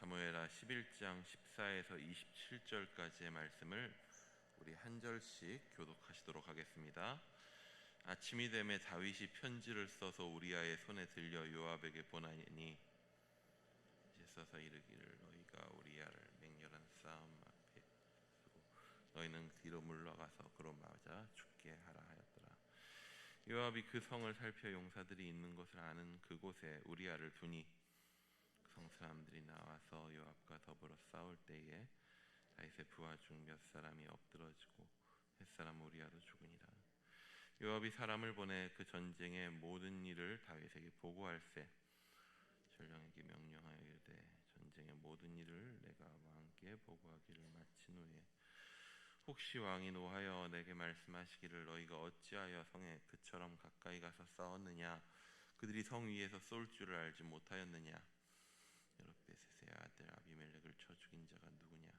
사무엘하 11장 14에서 27절까지의 말씀을 우리 한 절씩 교독하시도록 하겠습니다. 아침이 되매 다윗이 편지를 써서 우리아의 손에 들려 요압에게 보내니 이제 써서 이르기를 너희가 우리아를 맹렬한 싸움 앞에 두고 너희는 뒤로 물러가서 그로 맞아 죽게 하라 하였더라. 요압이 그 성을 살펴 용사들이 있는 것을 아는 그곳에 우리아를 두니 성 사람들이 나와서 요압과 더불어 싸울 때에 다윗의 부하 중 몇 사람이 엎드러지고 햇사람 우리아도 죽으니라. 요압이 사람을 보내 그 전쟁의 모든 일을 다윗에게 보고할세 전령에게 명령하여 이르되 전쟁의 모든 일을 내가 왕께 보고하기를 마친 후에 혹시 왕이 노하여 내게 말씀하시기를 너희가 어찌하여 성에 그처럼 가까이 가서 싸웠느냐 그들이 성 위에서 쏠 줄을 알지 못하였느냐 여룻베셋의 아들 아비멜렉을 쳐 죽인 자가 누구냐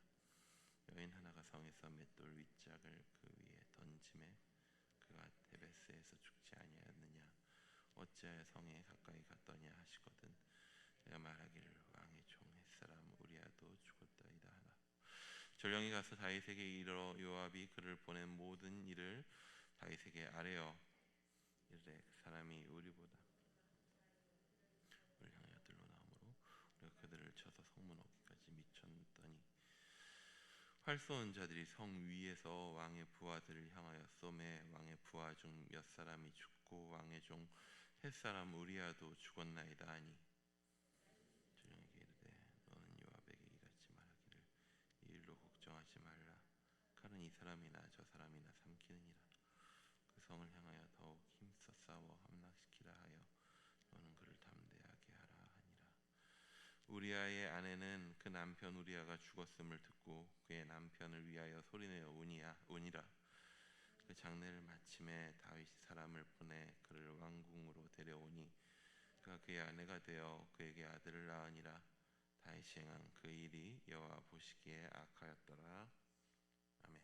여인 하나가 성에서 맷돌 윗짝을 그 위에 던짐에 그가 데베스에서 죽지 아니하였느냐 어찌하여 성에 가까이 갔더냐 하시거든 내가 말하기를 왕의 종 햇사람 우리아도 죽었다이다 하라. 전령이 가서 다윗에게 이르러 요압이 그를 보낸 모든 일을 다윗에게 아뢰어 이르되 그 사람이 우리보다 우리를 향하여 들러 나오므로 우리가 그들을 쳐서 성문 어귀까지 미쳤더니 활 쏘는 자들이 성 위에서 왕의 부하들을 향하여 쏘매 왕의 부하 중 몇 사람이 죽고 왕의 종 햇사람 우리아도 죽었나이다 하니 전령에게 이르되 너는 요압에게 이같이 말하기를 이 일로 걱정하지 말라 칼은 이 사람이나 저 사람이나 삼키느니라 그 성을 향하여 더욱 힘써 싸워 함락시키라 하여 너는 그를 담대하게 하라 하니라. 우리아의 아내는 그 남편 우리아가 죽었음을 듣고 그의 남편을 위하여 소리내어 우니라. 그 장례를 마침에 다윗이 사람을 보내 그를 왕궁으로 데려오니 그가 그의 아내가 되어 그에게 아들을 낳으니라. 다윗이 행한 그 일이 여호와 보시기에 악하였더라. 아멘.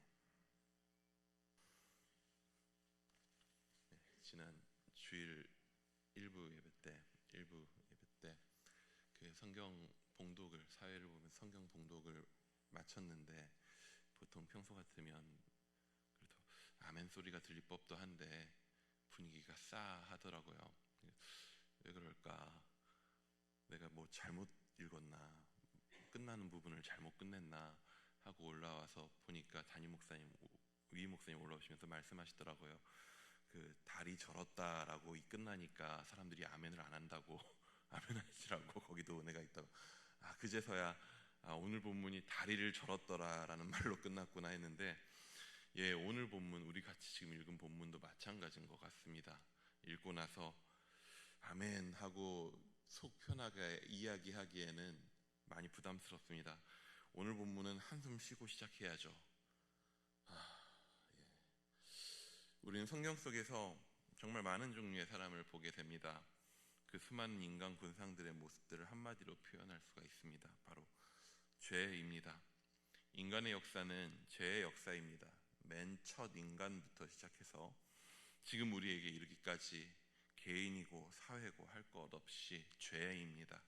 네, 지난 주일 일부 예배 때 그 성경 봉독을 사회를 보면 성경 봉독을 마쳤는데 보통 평소 같으면 그래도 아멘 소리가 들릴 법도 한데 분위기가 싸하더라고요. 왜 그럴까? 내가 뭐 잘못 읽었나? 끝나는 부분을 잘못 끝냈나? 하고 올라와서 보니까 담임 목사님, 위 목사님 올라오시면서 말씀하시더라고요. 그 다리 절었다라고 끝나니까 사람들이 아멘을 안 한다고 아멘 하시라고 거기도 은혜가 있다고 그제서야 오늘 본문이 다리를 절었더라라는 말로 끝났구나 했는데 예, 오늘 본문 우리 같이 지금 읽은 본문도 마찬가지인 것 같습니다. 읽고 나서 아멘 하고 속 편하게 이야기하기에는 많이 부담스럽습니다. 오늘 본문은 한숨 쉬고 시작해야죠. 우리는 성경 속에서 정말 많은 종류의 사람을 보게 됩니다. 그 수많은 인간 군상들의 모습들을 한마디로 표현할 수가 있습니다. 바로 죄입니다. 인간의 역사는 죄의 역사입니다. 맨 첫 인간부터 시작해서 지금 우리에게 이르기까지 개인이고 사회고 할 것 없이 죄입니다.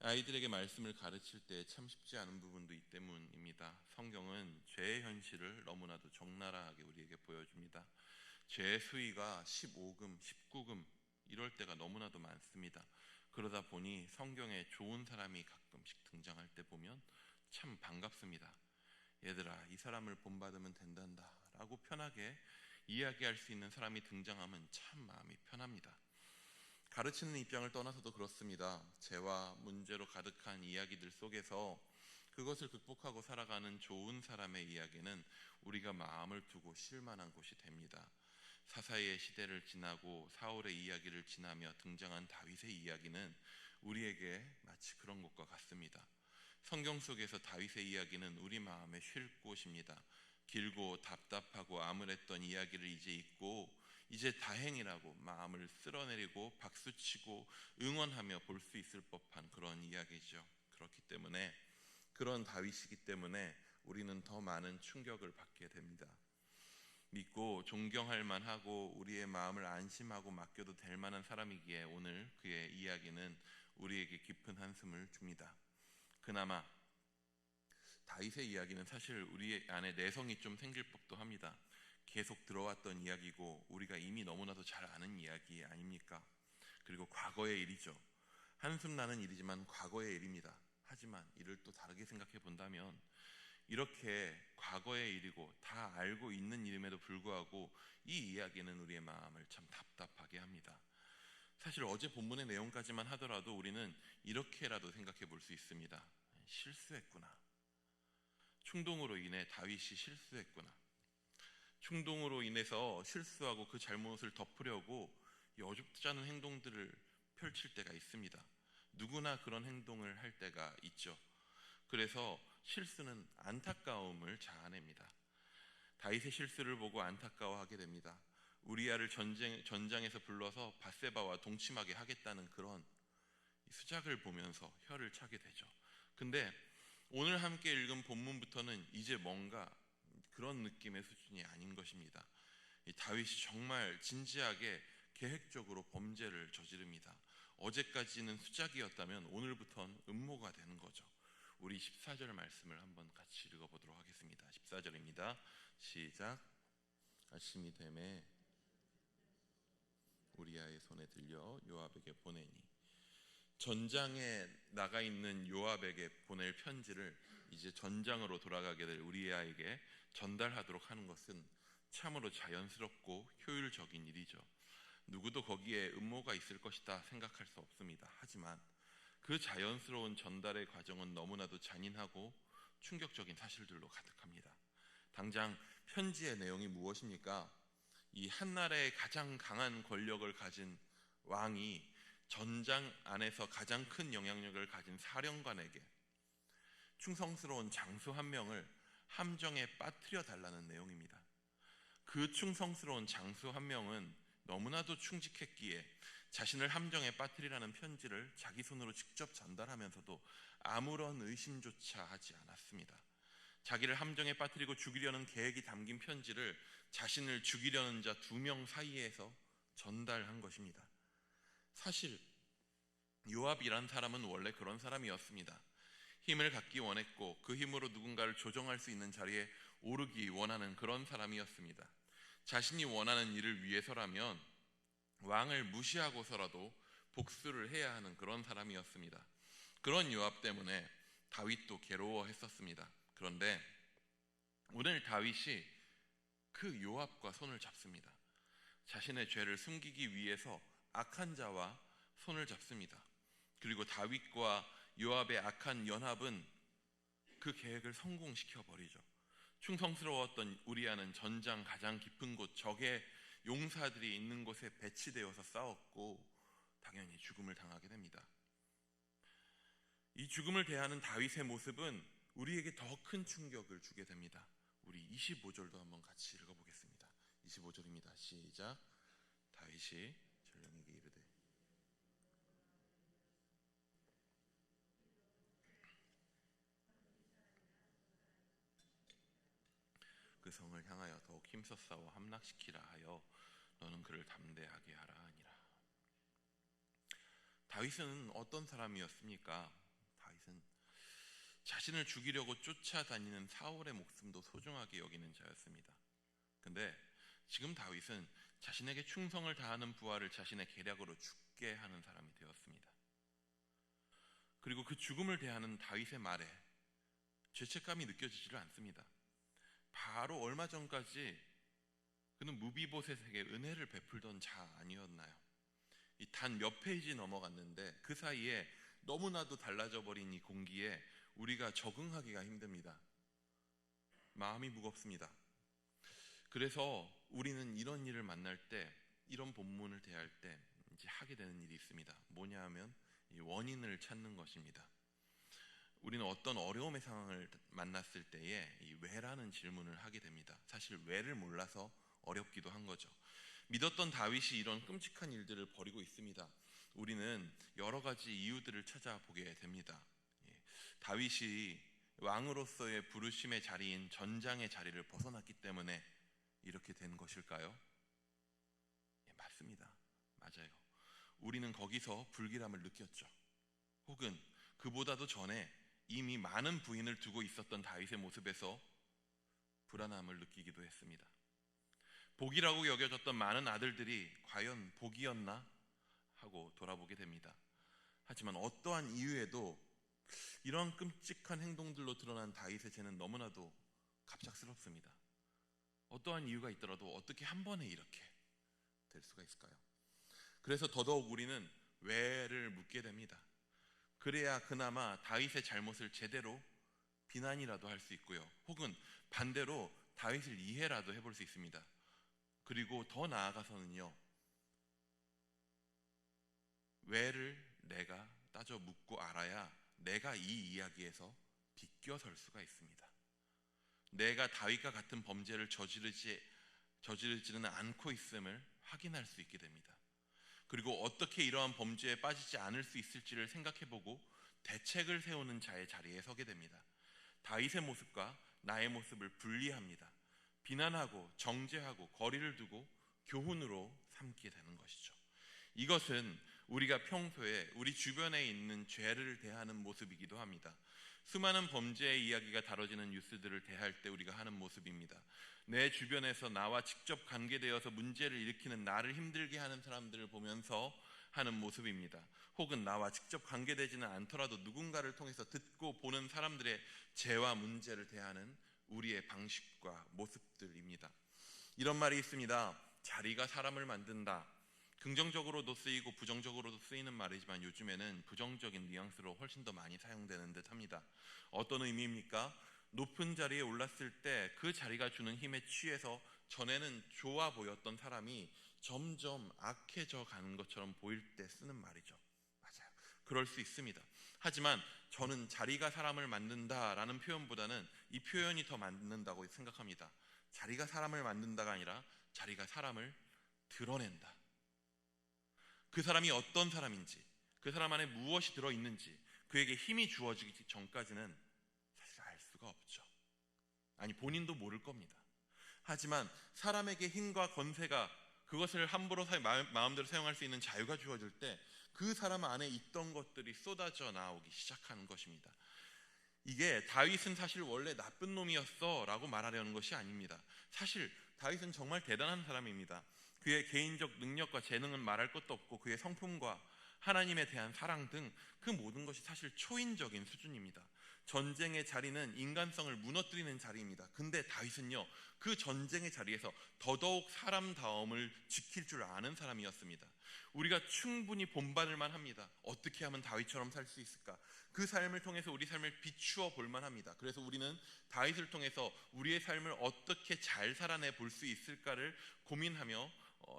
아이들에게 말씀을 가르칠 때 참 쉽지 않은 부분도 이 때문입니다. 성경은 죄의 현실을 너무나도 적나라하게 우리에게 보여줍니다. 죄의 수위가 15금, 19금 이럴 때가 너무나도 많습니다. 그러다 보니 성경에 좋은 사람이 가끔씩 등장할 때 보면 참 반갑습니다. 얘들아, 이 사람을 본받으면 된단다 라고 편하게 이야기할 수 있는 사람이 등장하면 참 마음이 편합니다. 가르치는 입장을 떠나서도 그렇습니다. 죄와 문제로 가득한 이야기들 속에서 그것을 극복하고 살아가는 좋은 사람의 이야기는 우리가 마음을 두고 쉴 만한 곳이 됩니다. 사사의 시대를 지나고 사울의 이야기를 지나며 등장한 다윗의 이야기는 우리에게 마치 그런 것과 같습니다. 성경 속에서 다윗의 이야기는 우리 마음에 쉴 곳입니다. 길고 답답하고 암울했던 이야기를 이제 잊고 이제 다행이라고 마음을 쓸어내리고 박수치고 응원하며 볼 수 있을 법한 그런 이야기죠. 그렇기 때문에 그런 다윗이기 때문에 우리는 더 많은 충격을 받게 됩니다. 믿고 존경할 만하고 우리의 마음을 안심하고 맡겨도 될 만한 사람이기에 오늘 그의 이야기는 우리에게 깊은 한숨을 줍니다. 그나마 다윗의 이야기는 사실 우리 안에 내성이 좀 생길 법도 합니다. 계속 들어왔던 이야기고 우리가 이미 너무나도 잘 아는 이야기 아닙니까? 그리고 과거의 일이죠. 한숨 나는 일이지만 과거의 일입니다. 하지만 이를 또 다르게 생각해 본다면 이렇게 과거의 일이고 다 알고 있는 일임에도 불구하고 이 이야기는 우리의 마음을 참 답답하게 합니다. 사실 어제 본문의 내용까지만 하더라도 우리는 이렇게라도 생각해 볼 수 있습니다. 실수했구나. 충동으로 인해 다윗이 실수했구나. 충동으로 인해서 실수하고 그 잘못을 덮으려고 여줍지 않은 행동들을 펼칠 때가 있습니다. 누구나 그런 행동을 할 때가 있죠. 그래서 실수는 안타까움을 자아냅니다. 다윗의 실수를 보고 안타까워하게 됩니다. 우리아를 전장에서 불러서 밧세바와 동침하게 하겠다는 그런 수작을 보면서 혀를 차게 되죠. 근데 오늘 함께 읽은 본문부터는 이제 뭔가 그런 느낌의 수준이 아닌 것입니다. 이 다윗이 정말 진지하게 계획적으로 범죄를 저지릅니다. 어제까지는 수작이었다면 오늘부터는 음모가 되는 거죠. 우리 14절 말씀을 한번 같이 읽어보도록 하겠습니다. 14절입니다. 시작. 아침이 되매 우리아의 손에 들려 요압에게 보내니. 전장에 나가 있는 요압에게 보낼 편지를 이제 전장으로 돌아가게 될 우리아에게 전달하도록 하는 것은 참으로 자연스럽고 효율적인 일이죠. 누구도 거기에 음모가 있을 것이다 생각할 수 없습니다. 하지만 그 자연스러운 전달의 과정은 너무나도 잔인하고 충격적인 사실들로 가득합니다. 당장 편지의 내용이 무엇입니까? 이 한나라의 가장 강한 권력을 가진 왕이 전장 안에서 가장 큰 영향력을 가진 사령관에게 충성스러운 장수 한 명을 함정에 빠뜨려 달라는 내용입니다. 그 충성스러운 장수 한 명은 너무나도 충직했기에 자신을 함정에 빠뜨리라는 편지를 자기 손으로 직접 전달하면서도 아무런 의심조차 하지 않았습니다. 자기를 함정에 빠뜨리고 죽이려는 계획이 담긴 편지를 자신을 죽이려는 자 2명 사이에서 전달한 것입니다. 사실 요압이란 사람은 원래 그런 사람이었습니다. 힘을 갖기 원했고 그 힘으로 누군가를 조정할 수 있는 자리에 오르기 원하는 그런 사람이었습니다. 자신이 원하는 일을 위해서라면 왕을 무시하고서라도 복수를 해야 하는 그런 사람이었습니다. 그런 요압 때문에 다윗도 괴로워했었습니다. 그런데 오늘 다윗이 그 요압과 손을 잡습니다. 자신의 죄를 숨기기 위해서 악한 자와 손을 잡습니다. 그리고 다윗과 요압의 악한 연합은 그 계획을 성공시켜 버리죠. 충성스러웠던 우리아는 전장 가장 깊은 곳, 적의 용사들이 있는 곳에 배치되어서 싸웠고 당연히 죽음을 당하게 됩니다. 이 죽음을 대하는 다윗의 모습은 우리에게 더 큰 충격을 주게 됩니다. 우리 25절도 한번 같이 읽어보겠습니다. 25절입니다. 시작. 다윗이 전령에게 이르되 그 성을 향하여 더욱 힘써 싸워 함락시키라 하여 너는 그를 담대하게 하라 하니라. 다윗은 어떤 사람이었습니까? 다윗은 자신을 죽이려고 쫓아다니는 사울의 목숨도 소중하게 여기는 자였습니다. 근데 지금 다윗은 자신에게 충성을 다하는 부하를 자신의 계략으로 죽게 하는 사람이 되었습니다. 그리고 그 죽음을 대하는 다윗의 말에 죄책감이 느껴지지를 않습니다. 바로 얼마 전까지 그는 무비보셋에게 은혜를 베풀던 자 아니었나요? 단 몇 페이지 넘어갔는데 그 사이에 너무나도 달라져 버린 이 공기에 우리가 적응하기가 힘듭니다. 마음이 무겁습니다. 그래서 우리는 이런 일을 만날 때, 이런 본문을 대할 때 이제 하게 되는 일이 있습니다. 뭐냐 하면 이 원인을 찾는 것입니다. 우리는 어떤 어려움의 상황을 만났을 때에 이 왜라는 질문을 하게 됩니다. 사실 왜를 몰라서 어렵기도 한 거죠. 믿었던 다윗이 이런 끔찍한 일들을 벌이고 있습니다. 우리는 여러 가지 이유들을 찾아보게 됩니다. 다윗이 왕으로서의 부르심의 자리인 전장의 자리를 벗어났기 때문에 이렇게 된 것일까요? 맞습니다. 맞아요. 우리는 거기서 불길함을 느꼈죠. 혹은 그보다도 전에 이미 많은 부인을 두고 있었던 다윗의 모습에서 불안함을 느끼기도 했습니다. 복이라고 여겨졌던 많은 아들들이 과연 복이었나 하고 돌아보게 됩니다. 하지만 어떠한 이유에도 이런 끔찍한 행동들로 드러난 다윗의 죄는 너무나도 갑작스럽습니다. 어떠한 이유가 있더라도 어떻게 한 번에 이렇게 될 수가 있을까요? 그래서 더더욱 우리는 왜를 묻게 됩니다. 그래야 그나마 다윗의 잘못을 제대로 비난이라도 할 수 있고요, 혹은 반대로 다윗을 이해라도 해볼 수 있습니다. 그리고 더 나아가서는요, 왜를 내가 따져 묻고 알아야 내가 이 이야기에서 비껴설 수가 있습니다. 내가 다윗과 같은 범죄를 저지르지는 않고 있음을 확인할 수 있게 됩니다. 그리고 어떻게 이러한 범죄에 빠지지 않을 수 있을지를 생각해보고 대책을 세우는 자의 자리에 서게 됩니다. 다윗의 모습과 나의 모습을 분리합니다. 비난하고 정죄하고 거리를 두고 교훈으로 삼게 되는 것이죠. 이것은 우리가 평소에 우리 주변에 있는 죄를 대하는 모습이기도 합니다. 수많은 범죄의 이야기가 다뤄지는 뉴스들을 대할 때 우리가 하는 모습입니다. 내 주변에서 나와 직접 관계되어서 문제를 일으키는, 나를 힘들게 하는 사람들을 보면서 하는 모습입니다. 혹은 나와 직접 관계되지는 않더라도 누군가를 통해서 듣고 보는 사람들의 죄와 문제를 대하는 우리의 방식과 모습들입니다. 이런 말이 있습니다. 자리가 사람을 만든다. 긍정적으로도 쓰이고 부정적으로도 쓰이는 말이지만 요즘에는 부정적인 뉘앙스로 훨씬 더 많이 사용되는 듯 합니다. 어떤 의미입니까? 높은 자리에 올랐을 때 그 자리가 주는 힘에 취해서 전에는 좋아 보였던 사람이 점점 악해져 가는 것처럼 보일 때 쓰는 말이죠. 맞아요. 그럴 수 있습니다. 하지만 저는 자리가 사람을 만든다라는 표현보다는 이 표현이 더 맞는다고 생각합니다. 자리가 사람을 만든다가 아니라 자리가 사람을 드러낸다. 그 사람이 어떤 사람인지, 그 사람 안에 무엇이 들어있는지, 그에게 힘이 주어지기 전까지는 사실 알 수가 없죠. 아니, 본인도 모를 겁니다. 하지만 사람에게 힘과 권세가, 그것을 함부로 마음대로 사용할 수 있는 자유가 주어질 때 그 사람 안에 있던 것들이 쏟아져 나오기 시작하는 것입니다. 이게 다윗은 사실 원래 나쁜 놈이었어 라고 말하려는 것이 아닙니다. 사실 다윗은 정말 대단한 사람입니다. 그의 개인적 능력과 재능은 말할 것도 없고 그의 성품과 하나님에 대한 사랑 등 그 모든 것이 사실 초인적인 수준입니다. 전쟁의 자리는 인간성을 무너뜨리는 자리입니다. 근데 다윗은요, 그 전쟁의 자리에서 더더욱 사람다움을 지킬 줄 아는 사람이었습니다. 우리가 충분히 본받을만 합니다. 어떻게 하면 다윗처럼 살 수 있을까? 그 삶을 통해서 우리 삶을 비추어 볼만 합니다. 그래서 우리는 다윗을 통해서 우리의 삶을 어떻게 잘 살아내 볼 수 있을까를 고민하며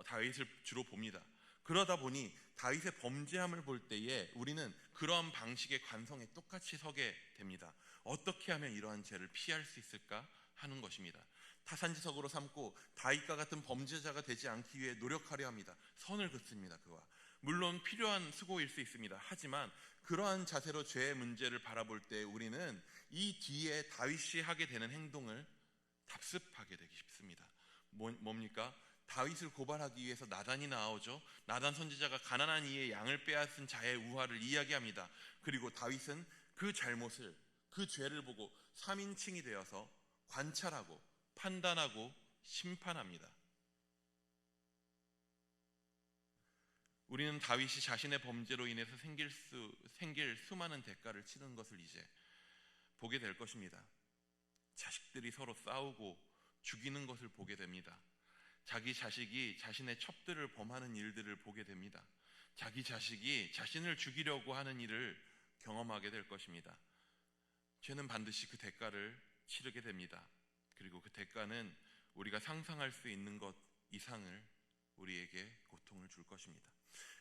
다윗을 주로 봅니다. 그러다 보니 다윗의 범죄함을 볼 때에 우리는 그러한 방식의 관성에 똑같이 서게 됩니다. 어떻게 하면 이러한 죄를 피할 수 있을까 하는 것입니다. 타산지석으로 삼고 다윗과 같은 범죄자가 되지 않기 위해 노력하려 합니다. 선을 긋습니다. 그와 물론 필요한 수고일 수 있습니다. 하지만 그러한 자세로 죄의 문제를 바라볼 때 우리는 이 뒤에 다윗이 하게 되는 행동을 답습하게 되기 쉽습니다. 뭡니까? 다윗을 고발하기 위해서 나단이 나오죠. 나단 선지자가 가난한 이의 양을 빼앗은 자의 우화를 이야기합니다. 그리고 다윗은 그 잘못을, 그 죄를 보고 3인칭이 되어서 관찰하고 판단하고 심판합니다. 우리는 다윗이 자신의 범죄로 인해서 생길 수많은 대가를 치른 것을 이제 보게 될 것입니다. 자식들이 서로 싸우고 죽이는 것을 보게 됩니다. 자기 자식이 자신의 첩들을 범하는 일들을 보게 됩니다. 자기 자식이 자신을 죽이려고 하는 일을 경험하게 될 것입니다. 죄는 반드시 그 대가를 치르게 됩니다. 그리고 그 대가는 우리가 상상할 수 있는 것 이상을 우리에게 고통을 줄 것입니다.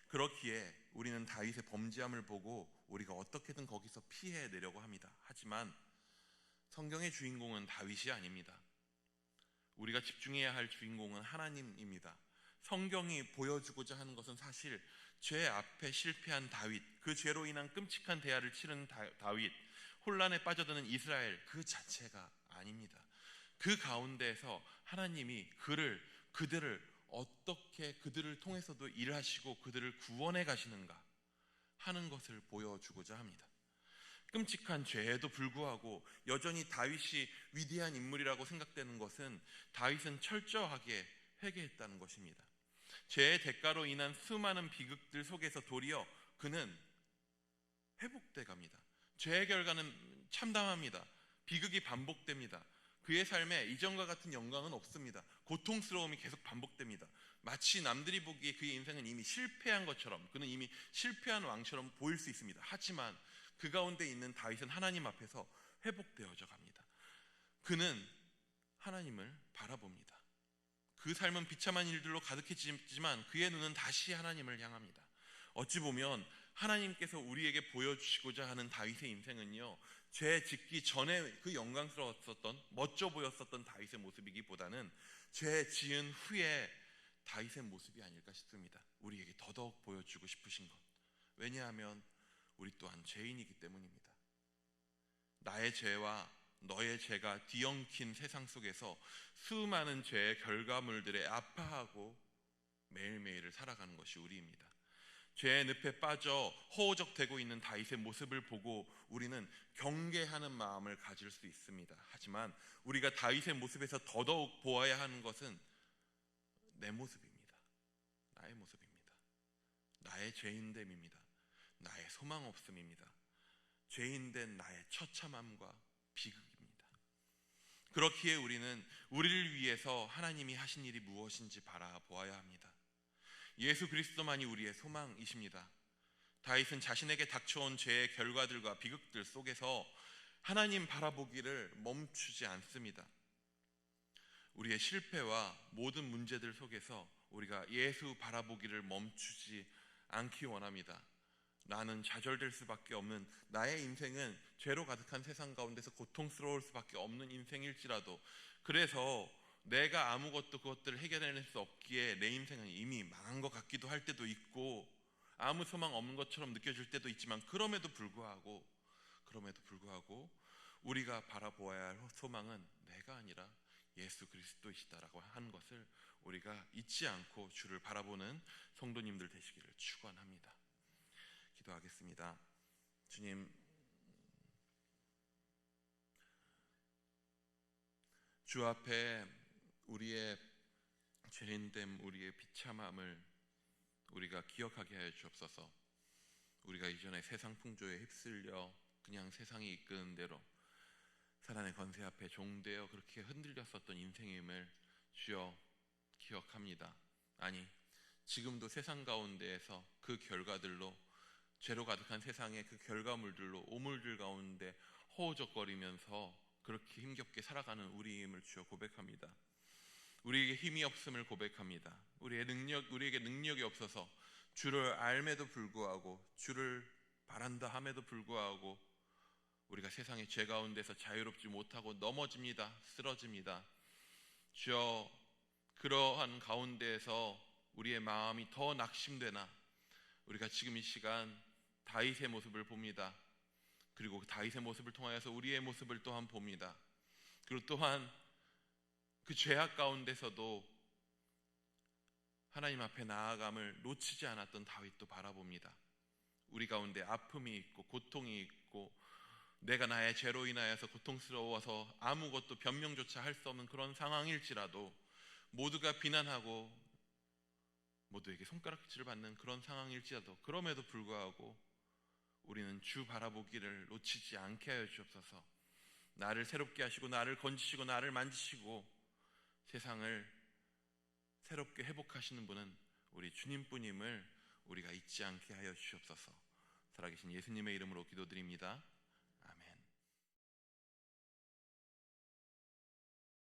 그렇기에 우리는 다윗의 범죄함을 보고 우리가 어떻게든 거기서 피해내려고 합니다. 하지만 성경의 주인공은 다윗이 아닙니다. 우리가 집중해야 할 주인공은 하나님입니다. 성경이 보여주고자 하는 것은 사실 죄 앞에 실패한 다윗, 그 죄로 인한 끔찍한 대화를 치른 다윗, 혼란에 빠져드는 이스라엘 그 자체가 아닙니다. 그 가운데에서 하나님이 그들을 어떻게 그들을 통해서도 일하시고 그들을 구원해 가시는가 하는 것을 보여주고자 합니다. 끔찍한 죄에도 불구하고 여전히 다윗이 위대한 인물이라고 생각되는 것은 다윗은 철저하게 회개했다는 것입니다. 죄의 대가로 인한 수많은 비극들 속에서 도리어 그는 회복돼 갑니다. 죄의 결과는 참담합니다. 비극이 반복됩니다. 그의 삶에 이전과 같은 영광은 없습니다. 고통스러움이 계속 반복됩니다. 마치 남들이 보기에 그의 인생은 이미 실패한 것처럼, 그는 이미 실패한 왕처럼 보일 수 있습니다. 하지만 그 가운데 있는 다윗은 하나님 앞에서 회복되어져 갑니다. 그는 하나님을 바라봅니다. 그 삶은 비참한 일들로 가득해지지만 그의 눈은 다시 하나님을 향합니다. 어찌 보면 하나님께서 우리에게 보여주시고자 하는 다윗의 인생은요, 죄 짓기 전에 그 영광스러웠었던, 멋져 보였었던 다윗의 모습이기보다는 죄 지은 후에 다윗의 모습이 아닐까 싶습니다. 우리에게 더더욱 보여주고 싶으신 것. 왜냐하면 우리 또한 죄인이기 때문입니다. 나의 죄와 너의 죄가 뒤엉킨 세상 속에서 수많은 죄의 결과물들에 아파하고 매일매일을 살아가는 것이 우리입니다. 죄의 늪에 빠져 허우적대고 있는 다윗의 모습을 보고 우리는 경계하는 마음을 가질 수 있습니다. 하지만 우리가 다윗의 모습에서 더더욱 보아야 하는 것은 내 모습입니다. 나의 모습입니다. 나의 죄인됨입니다. 나의 소망 없음입니다. 죄인된 나의 처참함과 비극입니다. 그렇기에 우리는 우리를 위해서 하나님이 하신 일이 무엇인지 바라보아야 합니다. 예수 그리스도만이 우리의 소망이십니다. 다윗은 자신에게 닥쳐온 죄의 결과들과 비극들 속에서 하나님 바라보기를 멈추지 않습니다. 우리의 실패와 모든 문제들 속에서 우리가 예수 바라보기를 멈추지 않기 원합니다. 나는 좌절될 수밖에 없는, 나의 인생은 죄로 가득한 세상 가운데서 고통스러울 수밖에 없는 인생일지라도, 그래서 내가 아무것도 그것들을 해결해낼 수 없기에 내 인생은 이미 망한 것 같기도 할 때도 있고 아무 소망 없는 것처럼 느껴질 때도 있지만, 그럼에도 불구하고 우리가 바라보아야 할 소망은 내가 아니라 예수 그리스도이시다라고 하는 것을 우리가 잊지 않고 주를 바라보는 성도님들 되시기를 축원합니다. 기도하겠습니다. 주님, 주 앞에 우리의 죄인됨, 우리의 비참함을 우리가 기억하게 하여 주옵소서. 우리가 이전에 세상 풍조에 휩쓸려 그냥 세상이 이끄는 대로 사단의 권세 앞에 종되어 그렇게 흔들렸었던 인생임을 주여 기억합니다. 아니, 지금도 세상 가운데에서 그 결과들로, 죄로 가득한 세상의 그 결과물들로 오물들 가운데 허우적거리면서 그렇게 힘겹게 살아가는 우리임을 주여 고백합니다. 우리에게 힘이 없음을 고백합니다. 우리에게 능력이 없어서 주를 알매도 불구하고, 주를 바란다 함에도 불구하고 우리가 세상의 죄 가운데서 자유롭지 못하고 넘어집니다. 쓰러집니다. 주여, 그러한 가운데에서 우리의 마음이 더 낙심되나 우리가 지금 이 시간 다윗의 모습을 봅니다. 그리고 다윗의 모습을 통하여서 우리의 모습을 또한 봅니다. 그리고 또한 그 죄악 가운데서도 하나님 앞에 나아감을 놓치지 않았던 다윗도 바라봅니다. 우리 가운데 아픔이 있고 고통이 있고 내가 나의 죄로 인하여서 고통스러워서 아무것도 변명조차 할 수 없는 그런 상황일지라도, 모두가 비난하고 모두에게 손가락질을 받는 그런 상황일지라도, 그럼에도 불구하고 우리는 주 바라보기를 놓치지 않게 하여 주옵소서. 나를 새롭게 하시고 나를 건지시고 나를 만지시고 세상을 새롭게 회복하시는 분은 우리 주님뿐임을 우리가 잊지 않게 하여 주옵소서. 살아계신 예수님의 이름으로 기도드립니다.